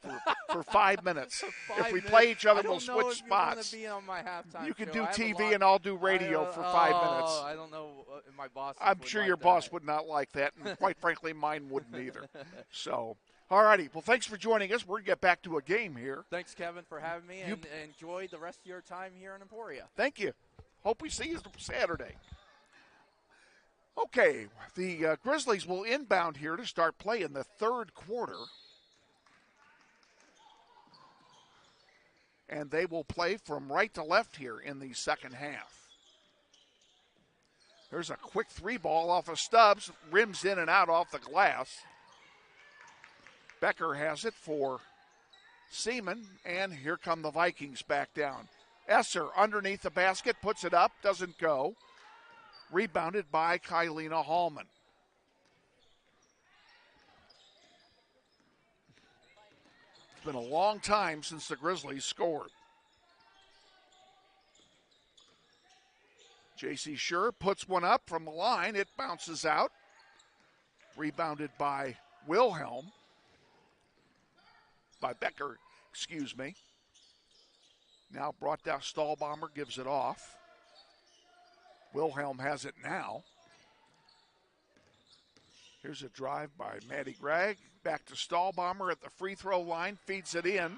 for 5 minutes. If we minutes. play each other, we'll switch spots. You want to be on my halftime You can show. do TV and I'll do radio for 5 minutes. I don't know if my boss. I'm sure your boss would not like that, and quite frankly, mine wouldn't either. So, all righty. Well, thanks for joining us. We're going to get back to a game here. Thanks, Kevin, for having me, and enjoy the rest of your time here in Emporia. Thank you. Hope we see you Saturday. Okay, the Grizzlies will inbound here to start play in the third quarter. And they will play from right to left here in the second half. There's a quick 3-ball off of Stubbs, rims in and out off the glass. Becker has it for Seamon, and here come the Vikings back down. Esser underneath the basket, puts it up, doesn't go. Rebounded by Kylina Hallman. It's been a long time since the Grizzlies scored. J.C. Scher puts one up from the line. It bounces out. Rebounded by Wilhelm. By Becker, excuse me. Now brought down. Stahlbomber gives it off. Wilhelm has it now. Here's a drive by Maddie Gregg. Back to Stahlbomber at the free throw line. Feeds it in.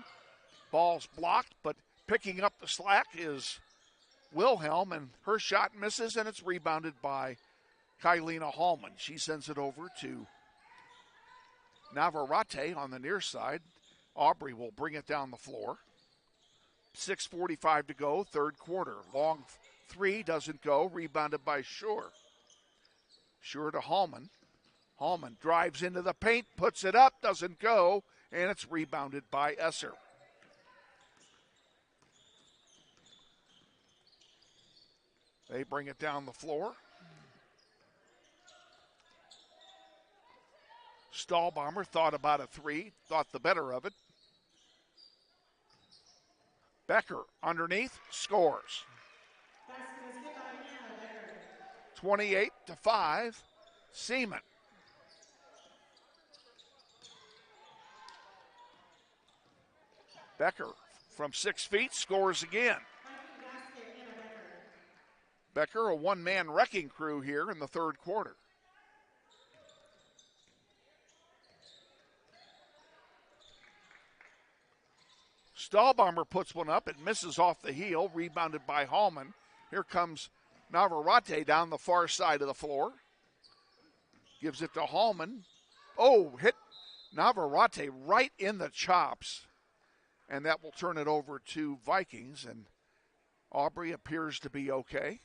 Ball's blocked, but picking up the slack is Wilhelm, and her shot misses, and it's rebounded by Kylina Hallman. She sends it over to Navarrete on the near side. Aubrey will bring it down the floor. 6:45 to go, third quarter. Long three doesn't go, rebounded by Schur. Schur to Hallman. Hallman drives into the paint, puts it up, doesn't go, and it's rebounded by Esser. They bring it down the floor. Stahlbomber thought about a three, thought the better of it. Becker underneath, scores. Basket is good by Anna Becker. 28-5, Seamon. Becker from 6 feet scores again. Viking basket, Anna Becker. Becker, a one-man wrecking crew here in the third quarter. Stahlbomber puts one up. It misses off the heel, rebounded by Hallman. Here comes Navarrete down the far side of the floor. Gives it to Hallman. Oh, hit Navarrete right in the chops. And that will turn it over to Vikings. And Aubrey appears to be okay.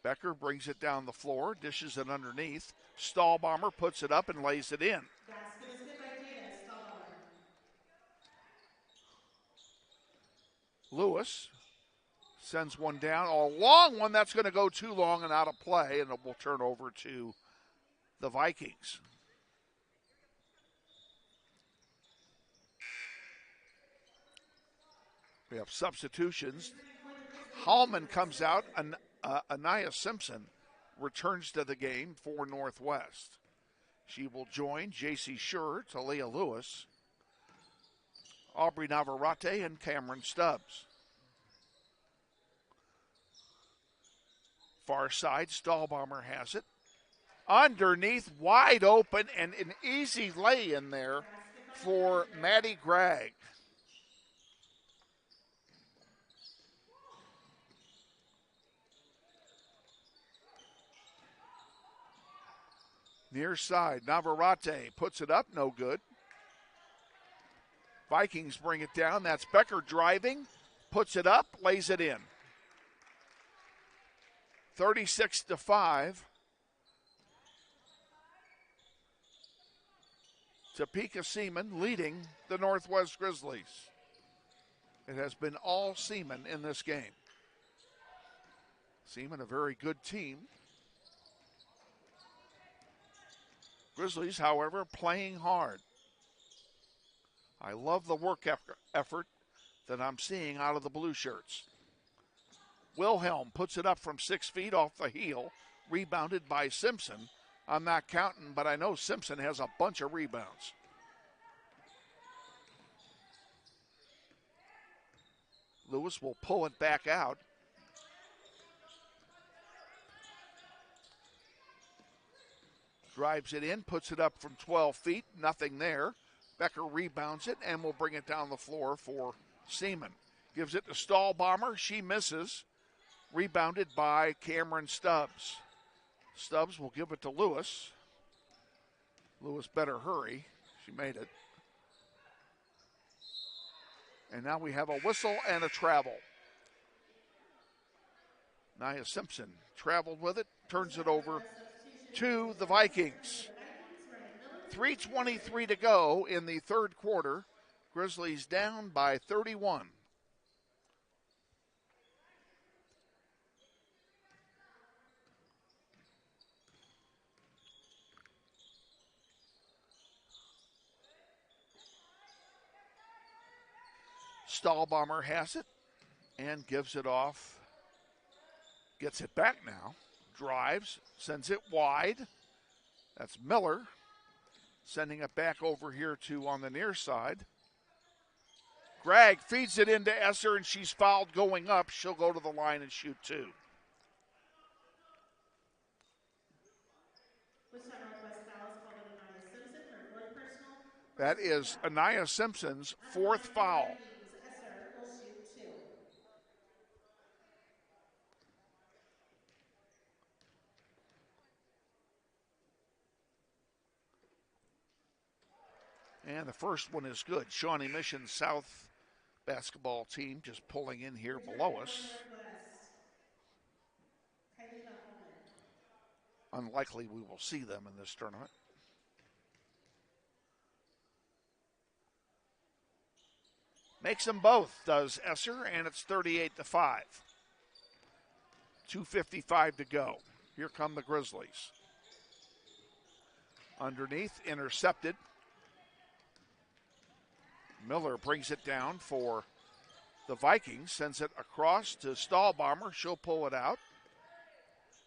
Becker brings it down the floor, dishes it underneath. Stahlbomber puts it up and lays it in. Basket is good by Jada Stahlbomber. Lewis sends one down. A long one that's going to go too long and out of play, and it will turn over to the Vikings. We have substitutions. Hallman comes out, and Anaya Simpson returns to the game for Northwest. She will join J.C. Schur, Talia Lewis, Aubrey Navarrete, and Cameron Stubbs. Far side, Stahlbomber has it. Underneath, wide open, and an easy lay in there for Maddie Gregg. Near side, Navarrete puts it up, no good. Vikings bring it down. That's Becker driving, puts it up, lays it in. 36-5. Topeka Seamon leading the Northwest Grizzlies. It has been all Seamon in this game. Seamon, a very good team. Grizzlies, however, playing hard. I love the work effort that I'm seeing out of the blue shirts. Wilhelm puts it up from 6 feet off the heel, rebounded by Simpson. I'm not counting, but I know Simpson has a bunch of rebounds. Lewis will pull it back out. Drives it in, puts it up from 12 feet, nothing there. Becker rebounds it and will bring it down the floor for Seamon. Gives it to Stahlbomber, she misses. Rebounded by Cameron Stubbs. Stubbs will give it to Lewis. Lewis better hurry, she made it. And now we have a whistle and a travel. Nia Simpson traveled with it, turns it over to the Vikings. 3:23 to go in the third quarter. Grizzlies down by 31. Stahlbomber has it and gives it off. Gets it back now. Drives, sends it wide. That's Miller. Sending it back over here to on the near side. Gregg feeds it into Esser, and she's fouled going up. She'll go to the line and shoot two. Wichita Northwest foul is called on Anaya Simpson, her fourth personal. That is Anaya Simpson's fourth foul. Esser will shoot two. And the first one is good. Shawnee Mission South basketball team just pulling in here below us. Unlikely we will see them in this tournament. Makes them both, does Esser, and it's 38-5. 2:55 to go. Here come the Grizzlies. Underneath, intercepted. Miller brings it down for the Vikings, sends it across to Stahlbomber. She'll pull it out.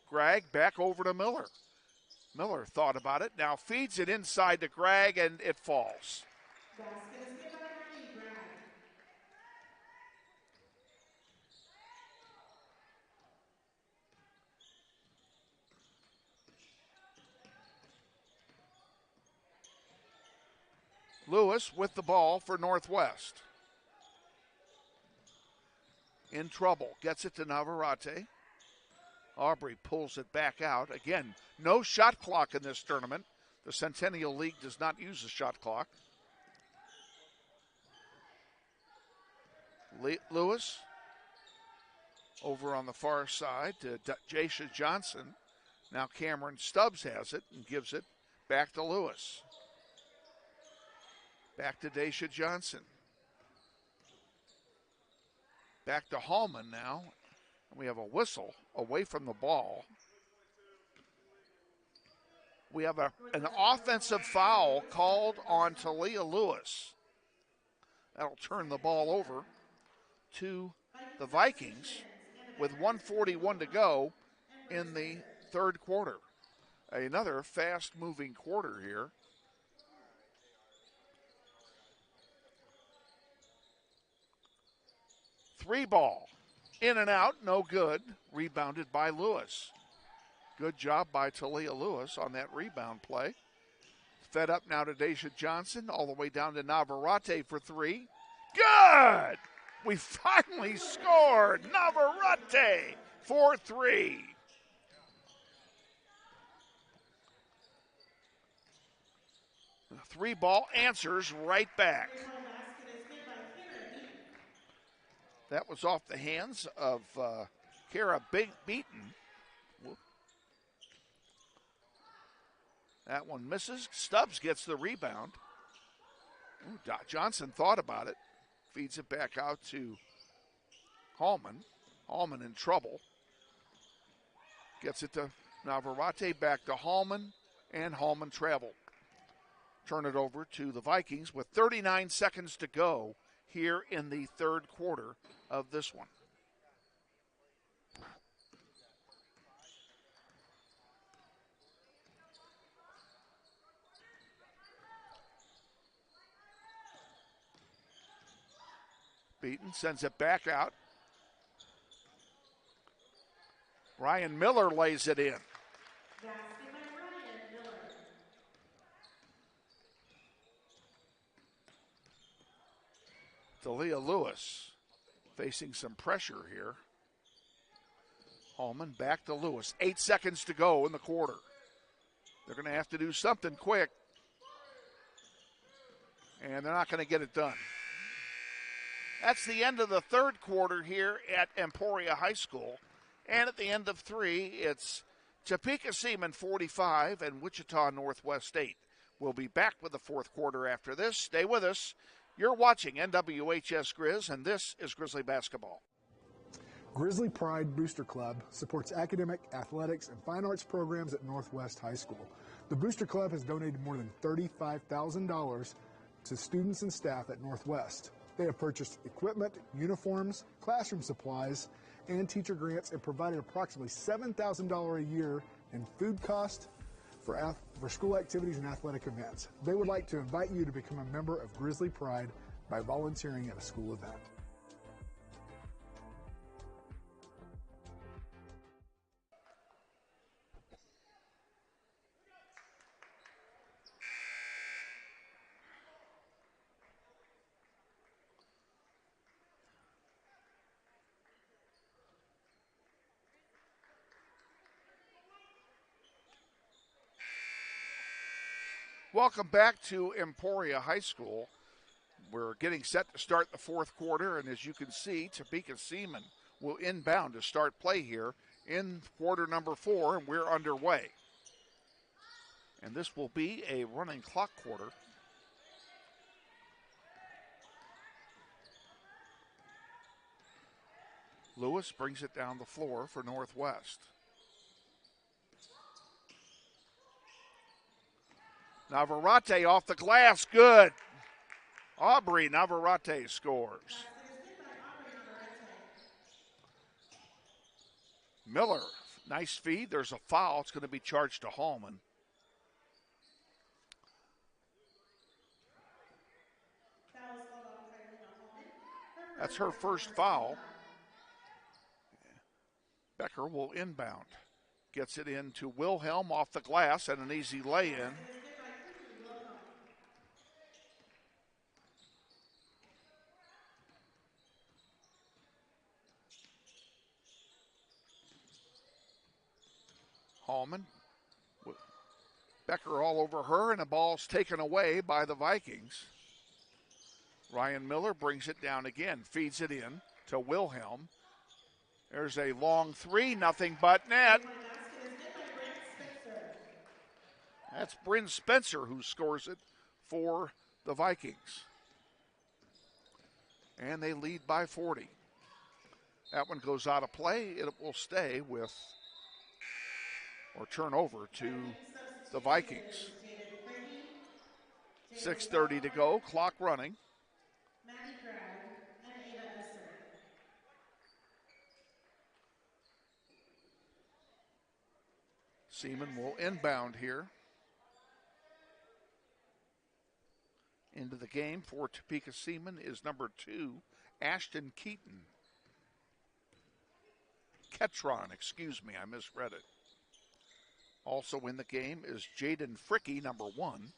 Gregg back over to Miller. Miller thought about it, now feeds it inside to Gregg, and it falls. Basket is good by Riley Gregg. Lewis with the ball for Northwest. In trouble, gets it to Navarrete. Aubrey pulls it back out. Again, no shot clock in this tournament. The Centennial League does not use a shot clock. Lewis over on the far side to Jasha Johnson. Now Cameron Stubbs has it and gives it back to Lewis. Back to Daisha Johnson. Back to Hallman now. We have a whistle away from the ball. We have an offensive foul called on Talia Lewis. That'll turn the ball over to the Vikings with 1:41 to go in the third quarter. Another fast-moving quarter here. Three ball. In and out, no good. Rebounded by Lewis. Good job by Talia Lewis on that rebound play. Fed up now to Daisha Johnson, all the way down to Navarrete for three. Good! We finally scored. Navarrete for three. The three ball answers right back. That was off the hands of Kara Beaton. That one misses. Stubbs gets the rebound. Ooh, Johnson thought about it. Feeds it back out to Hallman. Hallman in trouble. Gets it to Navarrete, back to Hallman, and Hallman traveled. Turn it over to the Vikings with 39 seconds to go here in the third quarter of this one. Beaton sends it back out. Ryan Miller lays it in. Basket by Ryan Miller. Talia Lewis facing some pressure here. Hallman back to Lewis. 8 seconds to go in the quarter. They're going to have to do something quick. And they're not going to get it done. That's the end of the third quarter here at Emporia High School. And at the end of three, it's Topeka Seamon 45 and Wichita Northwest 8. We'll be back with the fourth quarter after this. Stay with us. You're watching NWHS Grizz, and this is Grizzly Basketball. Grizzly Pride Booster Club supports academic, athletics, and fine arts programs at Northwest High School. The Booster Club has donated more than $35,000 to students and staff at Northwest. They have purchased equipment, uniforms, classroom supplies, and teacher grants, and provided approximately $7,000 a year in food cost for school activities and athletic events. They would like to invite you to become a member of Grizzly Pride by volunteering at a school event. Welcome back to Emporia High School. We're getting set to start the fourth quarter, and as you can see, Topeka Seamon will inbound to start play here in quarter number 4, and we're underway. And this will be a running clock quarter. Lewis brings it down the floor for Northwest. Navarrete off the glass, good. Aubrey Navarrete scores. Miller, nice feed. There's a foul. It's going to be charged to Hallman. That's her first foul. Becker will inbound. Gets it into Wilhelm off the glass and an easy lay-in. Hallman. Becker all over her, and the ball's taken away by the Vikings. Ryan Miller brings it down again, feeds it in to Wilhelm. There's a long three, nothing but net. That's Bryn Spencer who scores it for the Vikings. And they lead by 40. That one goes out of play. It will stay with, or turn over to the Vikings. 6:30 to go, clock running. Seamon will inbound here. Into the game for Topeka Seamon is number 2, Ashton Ketron, I misread it. Also in the game is Jaden Fricky, number 1.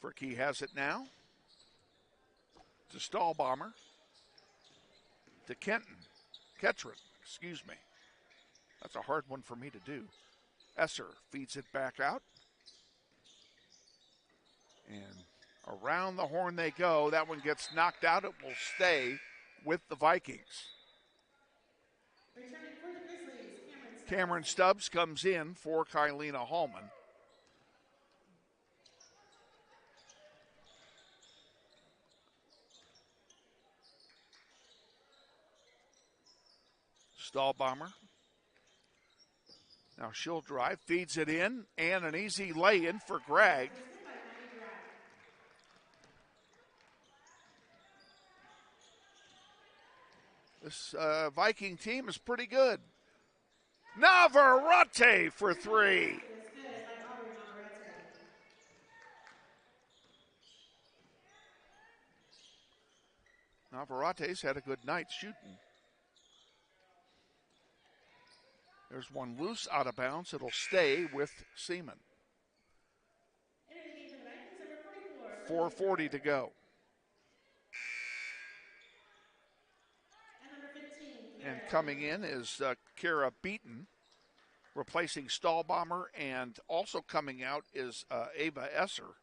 Fricky has it now. To Stahlbomber. To Ketron. That's a hard one for me to do. Esser feeds it back out. And around the horn they go. That one gets knocked out. It will stay with the Vikings. Cameron Stubbs comes in for Kylena Hallman. Stahlbomber. Now she'll drive, feeds it in, and an easy lay-in for Gregg. This Viking team is pretty good. Navarrete for 3. Navarrete's had a good night shooting. There's one loose out of bounds. It'll stay with Seamon. 4:40 to go. And coming in is Kara Beaton, replacing Stahlbomber, and also coming out is Ava Esser.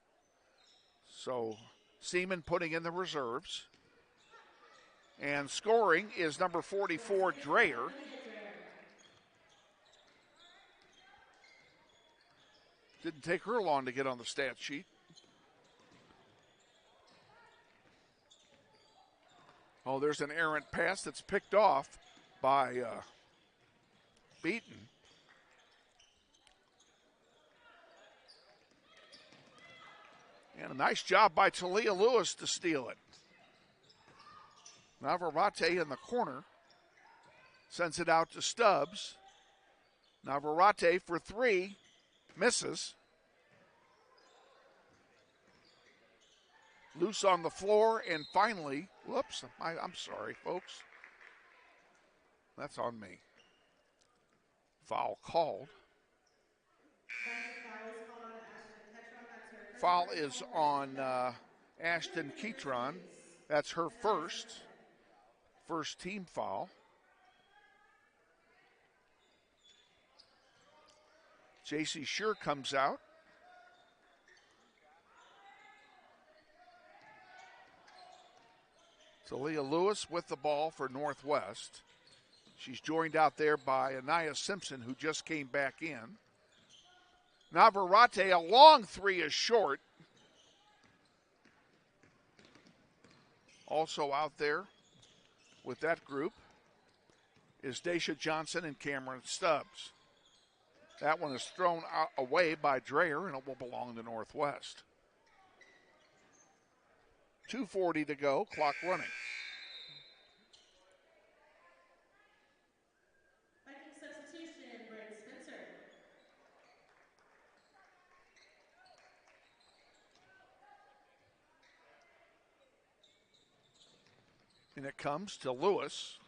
So Seamon putting in the reserves. And scoring is number 44, Dreyer. Didn't take her long to get on the stat sheet. Oh, there's an errant pass that's picked off by Beaton. And a nice job by Talia Lewis to steal it. Navarrete in the corner. Sends it out to Stubbs. Navarrete for 3. Misses. Loose on the floor, and finally, whoops, I'm sorry, folks. That's on me. Foul called. Foul is on Ashton Ketron. That's her first team foul. J.C. Sure comes out. Talia Lewis with the ball for Northwest. She's joined out there by Anaya Simpson, who just came back in. Navarrete, a long three is short. Also out there with that group is Daisha Johnson and Cameron Stubbs. That one is thrown away by Dreyer, and it will belong to Northwest. 2:40 to go, clock running. Viking substitution, Brent Spencer. And it comes to Lewis.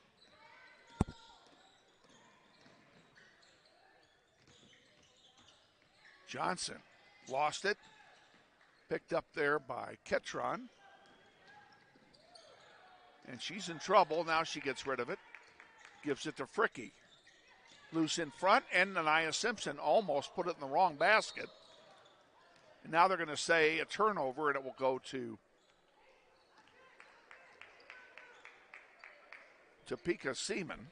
Johnson lost it. Picked up there by Ketron. And she's in trouble. Now she gets rid of it. Gives it to Fricky. Loose in front, and Anaya Simpson almost put it in the wrong basket. And now they're going to say a turnover, and it will go to Topeka Seamon.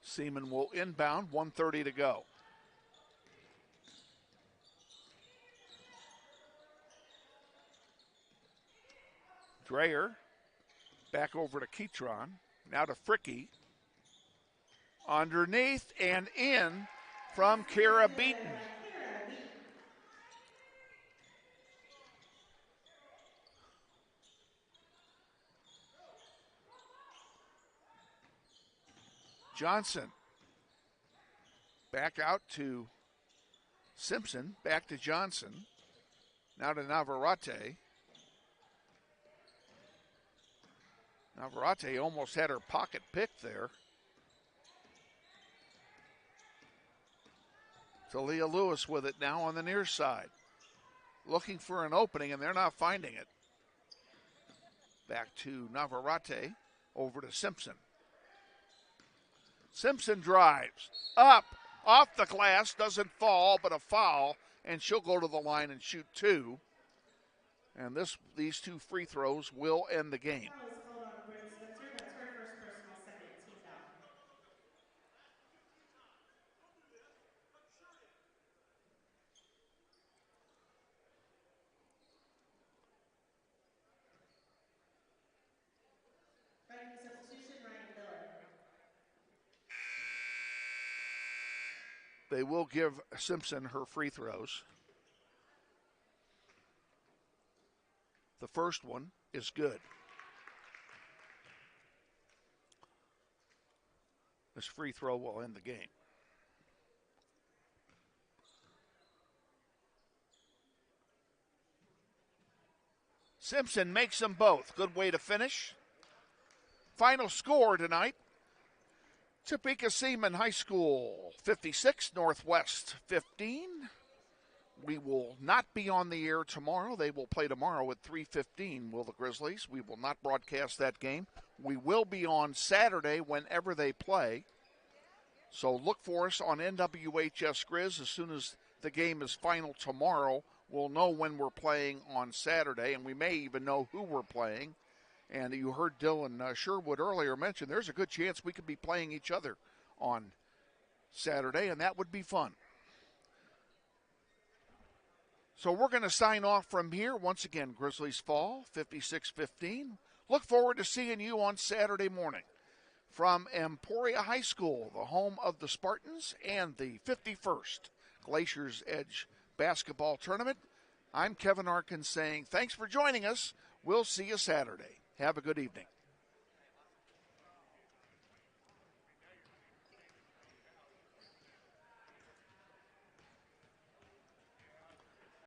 Seamon will inbound, 1:30 to go. Dreyer back over to Ketron. Now to Fricky. Underneath and in from Kara Beaton. Johnson back out to Simpson, back to Johnson, now to Navarrete. Navarrete almost had her pocket picked there. Talia Lewis with it now on the near side. Looking for an opening, and they're not finding it. Back to Navarrete, over to Simpson. Simpson drives, up, off the glass, doesn't fall, but a foul, and she'll go to the line and shoot two. And these two free throws will end the game. Foul is called on Brent Spencer. That's her first personal, second team foul. Viking substitution, Ryan Miller. They will give Simpson her free throws. The first one is good. This free throw will end the game. Simpson makes them both. Good way to finish. Final score tonight. Topeka Seamon High School 56, Northwest 15. We will not be on the air tomorrow. They will play tomorrow at 3:15, will the Grizzlies. We will not broadcast that game. We will be on Saturday whenever they play. So look for us on NWHS Grizz as soon as the game is final tomorrow. We'll know when we're playing on Saturday, and we may even know who we're playing. And you heard Dylan Sherwood earlier mention there's a good chance we could be playing each other on Saturday, and that would be fun. So we're going to sign off from here. Once again, Grizzlies fall, 56-15. Look forward to seeing you on Saturday morning from Emporia High School, the home of the Spartans and the 51st Glacier's Edge basketball tournament. I'm Kevin Arkin saying thanks for joining us. We'll see you Saturday. Have a good evening.